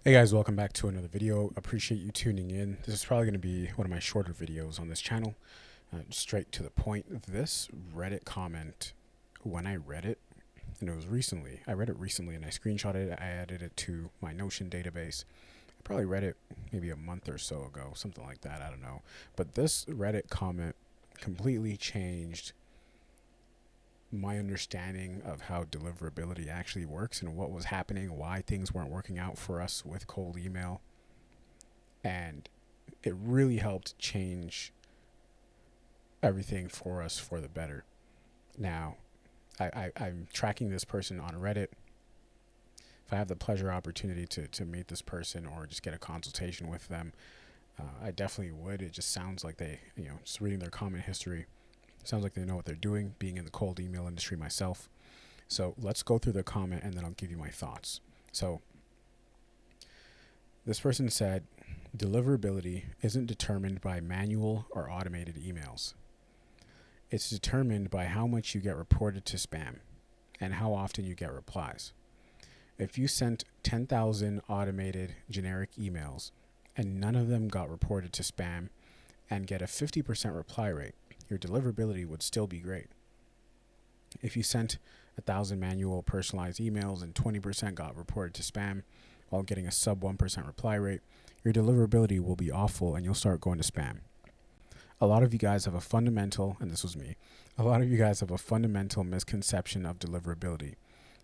Hey guys, welcome back to another video. Appreciate you tuning in. This is probably going to be one of my shorter videos on this channel. Straight to the point. This Reddit comment, when I read it, and it was recently, I read it recently and I screenshotted it, I added it to my Notion database. I probably read it maybe a month or so ago, something like that, I don't know. But this Reddit comment completely changed my understanding of how deliverability actually works and what was happening, why things weren't working out for us with cold email. And it really helped change everything for us for the better. Now, I'm tracking this person on Reddit. If I have the pleasure opportunity to meet this person or just get a consultation with them, I definitely would. It just sounds like they, just reading their comment history, sounds like they know what they're doing, being in the cold email industry myself. So let's go through the comment and then I'll give you my thoughts. So this person said, deliverability isn't determined by manual or automated emails. It's determined by how much you get reported to spam and how often you get replies. If you sent 10,000 automated generic emails and none of them got reported to spam and get a 50% reply rate, your deliverability would still be great. If you sent 1,000 manual personalized emails and 20% got reported to spam while getting a sub 1% reply rate, your deliverability will be awful and you'll start going to spam. A lot of you guys have a fundamental, and this was me, a lot of you guys have a fundamental misconception of deliverability.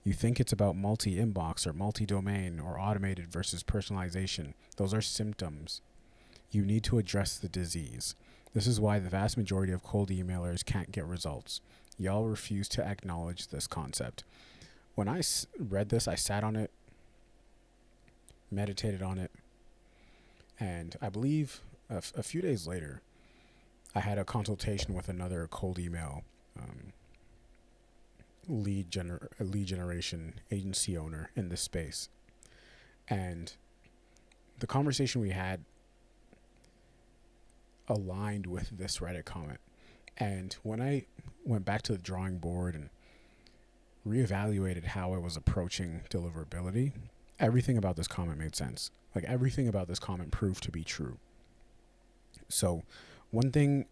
You think it's about multi-inbox or multi-domain or automated versus personalization. Those are symptoms. You need to address the disease. This is why the vast majority of cold emailers can't get results. Y'all refuse to acknowledge this concept. When I read this, I sat on it, meditated on it, and I believe a few days later, I had a consultation with another cold email lead generation agency owner in this space. And the conversation we had aligned with this Reddit comment. And when I went back to the drawing board and reevaluated how I was approaching deliverability, everything about this comment made sense. Like everything about this comment proved to be true. So one thing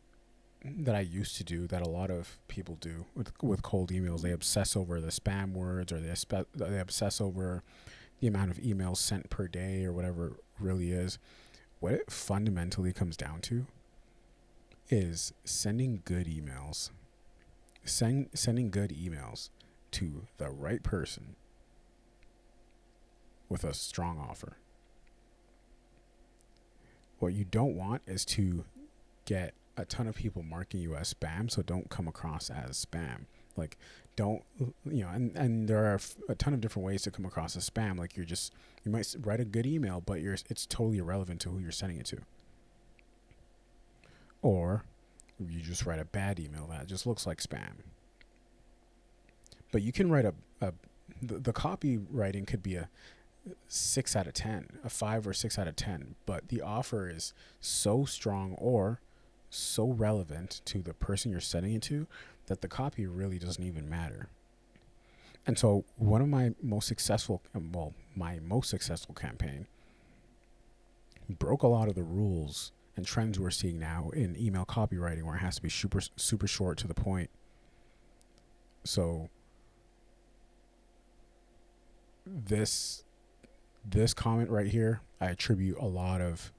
that I used to do that a lot of people do with cold emails, they obsess over the spam words or they obsess over the amount of emails sent per day or whatever it really is. What it fundamentally comes down to is sending good emails. Sending good emails to the right person with a strong offer. What you don't want is to get a ton of people marking you as spam, so don't come across as spam. Like, don't, and there are a ton of different ways to come across as spam. Like, you might write a good email, but it's totally irrelevant to who you're sending it to. Or you just write a bad email that just looks like spam. But you can write the copywriting could be a 6 out of 10, a 5 or 6 out of 10, but the offer is so strong or so relevant to the person you're sending it to that the copy really doesn't even matter. And so one of my most successful campaign broke a lot of the rules and trends we're seeing now in email copywriting, where it has to be super short to the point. So this comment right here, I attribute a lot of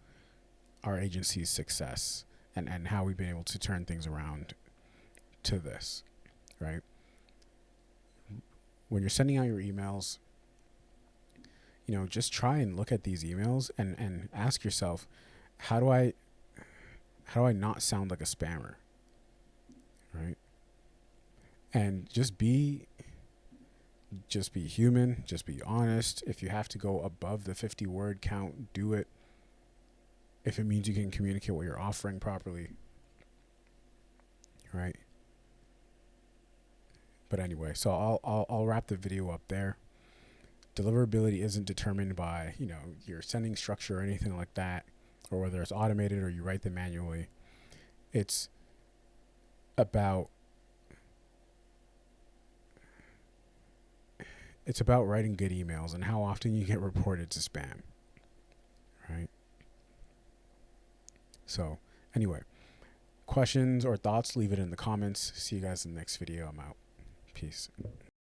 our agency's success and how we've been able to turn things around to this, right? When you're sending out your emails, just try and look at these emails and ask yourself, how do I not sound like a spammer, right? And just be human, just be honest. If you have to go above the 50 word count, do it. If it means you can communicate what you're offering properly, right? But anyway, so I'll wrap the video up there. Deliverability isn't determined by, your sending structure or anything like that, or whether it's automated or you write them manually. It's about writing good emails and how often you get reported to spam. So anyway, questions or thoughts, leave it in the comments. See you guys in the next video. I'm out. Peace.